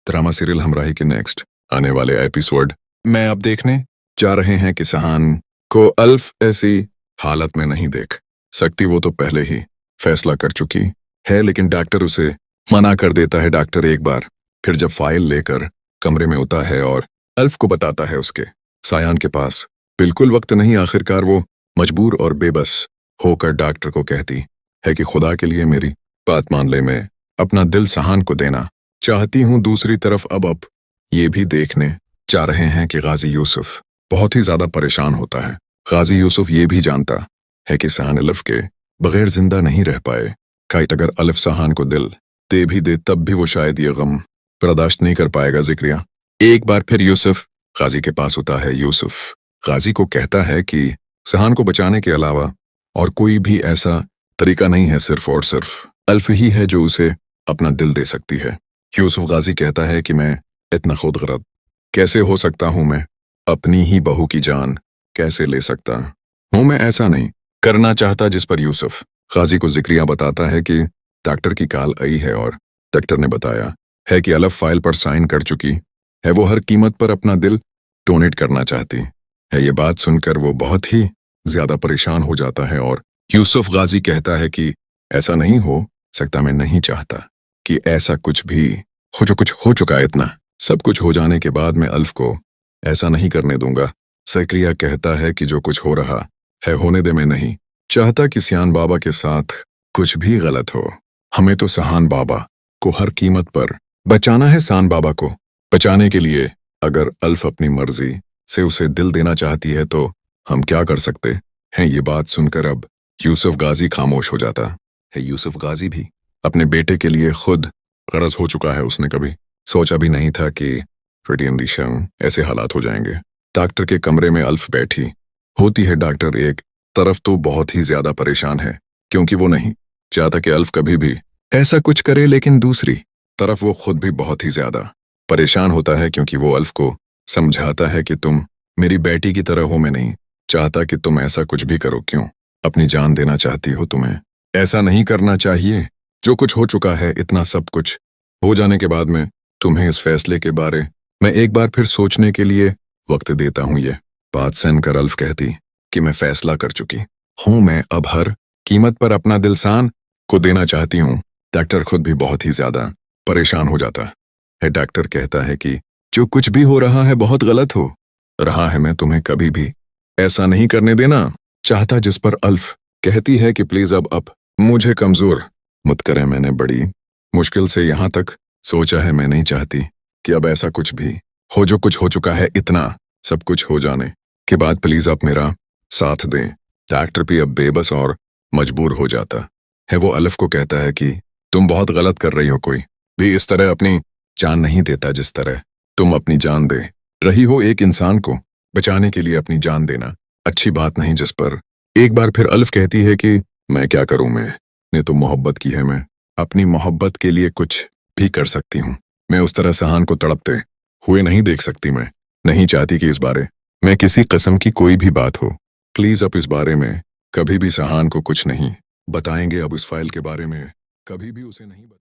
Drama serial हमराही के next आने वाले एपिसोड में अब देखने जा रहे हैं कि सहान को अल्फ ऐसी हालत में नहीं देख सकती। वो तो पहले ही फैसला कर चुकी है, लेकिन डॉक्टर उसे मना कर देता है। डॉक्टर एक बार फिर जब फाइल लेकर कमरे में होता है और अल्फ को बताता है उसके सायान के पास बिल्कुल वक्त नहीं। आखिरकार वो मजबूर और बेबस होकर डॉक्टर को कहती है कि खुदा के लिए मेरी बात मान ले, मैं अपना दिल सहान को देना चाहती हूँ। दूसरी तरफ अब ये भी देखने जा रहे हैं कि गाजी यूसुफ बहुत ही ज्यादा परेशान होता है। गाजी यूसुफ ये भी जानता है कि सहान अलिफ के बगैर जिंदा नहीं रह पाए। काइट अगर अलिफ सहान को दिल दे भी दे तब भी वो शायद ये गम बर्दाश्त नहीं कर पाएगा। जिक्रिया एक बार फिर यूसुफ गाजी के पास होता है। यूसुफ गाजी को कहता है कि सहान को बचाने के अलावा और कोई भी ऐसा तरीका नहीं है, सिर्फ और सिर्फ अल्फ ही है जो उसे अपना दिल दे सकती है। यूसुफ गाजी कहता है कि मैं इतना खुदगर्ज कैसे हो सकता हूं, मैं अपनी ही बहू की जान कैसे ले सकता हूं, मैं ऐसा नहीं करना चाहता। जिस पर यूसुफ गाजी को जिक्रिया बताता है कि डॉक्टर की कॉल आई है और डॉक्टर ने बताया है कि अल्फ फाइल पर साइन कर चुकी है। वो हर कीमत पर अपना दिल डोनेट करना चाहती है। ये बात सुनकर वो बहुत ही ज्यादा परेशान हो जाता है और यूसुफ गाजी कहता है कि ऐसा नहीं हो सकता, मैं नहीं चाहता कि ऐसा कुछ भी हो। जो कुछ हो चुका है, इतना सब कुछ हो जाने के बाद मैं अल्फ को ऐसा नहीं करने दूंगा। जिक्रिया कहता है कि जो कुछ हो रहा है होने दे, मैं नहीं चाहता कि सियान बाबा के साथ कुछ भी गलत हो। हमें तो सहान बाबा को हर कीमत पर बचाना है। सहान बाबा को बचाने के लिए अगर अल्फ अपनी मर्जी से उसे दिल देना चाहती है तो हम क्या कर सकते हैं। ये बात सुनकर अब यूसुफ गाजी खामोश हो जाता है। यूसुफ गाजी भी अपने बेटे के लिए खुद गरज हो चुका है। उसने कभी सोचा भी नहीं था कि फ्रेडियन रिशंग ऐसे हालात हो जाएंगे। डॉक्टर के कमरे में अल्फ बैठी होती है। डॉक्टर एक तरफ तो बहुत ही ज्यादा परेशान है क्योंकि वो नहीं चाहता कि अल्फ कभी भी ऐसा कुछ करे, लेकिन दूसरी तरफ वो खुद भी बहुत ही ज्यादा परेशान होता है क्योंकि वो अल्फ को समझाता है कि तुम मेरी बेटी की तरह हो, मैं नहीं चाहता कि तुम ऐसा कुछ भी करो। क्यों अपनी जान देना चाहती हो? तुम्हें ऐसा नहीं करना चाहिए। जो कुछ हो चुका है, इतना सब कुछ हो जाने के बाद में तुम्हें इस फैसले के बारे में एक बार फिर सोचने के लिए वक्त देता हूं। ये बात सुनकर अल्फ कहती कि मैं फैसला कर चुकी हूं, मैं अब हर कीमत पर अपना दिल सहान को देना चाहती हूं। डॉक्टर खुद भी बहुत ही ज्यादा परेशान हो जाता है। डॉक्टर कहता है कि जो कुछ भी हो रहा है बहुत गलत हो रहा है, मैं तुम्हें कभी भी ऐसा नहीं करने देना चाहता। जिस पर अल्फ कहती है कि प्लीज अब मुझे कमजोर मत करें, मैंने बड़ी मुश्किल से यहाँ तक सोचा है, मैं नहीं चाहती कि अब ऐसा कुछ भी हो। जो कुछ हो चुका है, इतना सब कुछ हो जाने के बाद प्लीज आप मेरा साथ दें। डॉक्टर भी अब बेबस और मजबूर हो जाता है। वो अल्फ को कहता है कि तुम बहुत गलत कर रही हो, कोई भी इस तरह अपनी जान नहीं देता जिस तरह तुम अपनी जान दे रही हो। एक इंसान को बचाने के लिए अपनी जान देना अच्छी बात नहीं। जिस पर एक बार फिर अल्फ कहती है कि मैं क्या करूं, मैंने तो मोहब्बत की है, मैं अपनी मोहब्बत के लिए कुछ भी कर सकती हूँ। मैं उस तरह सहान को तड़पते हुए नहीं देख सकती। मैं नहीं चाहती कि इस बारे में किसी किस्म की कोई भी बात हो। प्लीज अब इस बारे में कभी भी सहान को कुछ नहीं बताएंगे। अब इस फाइल के बारे में कभी भी उसे नहीं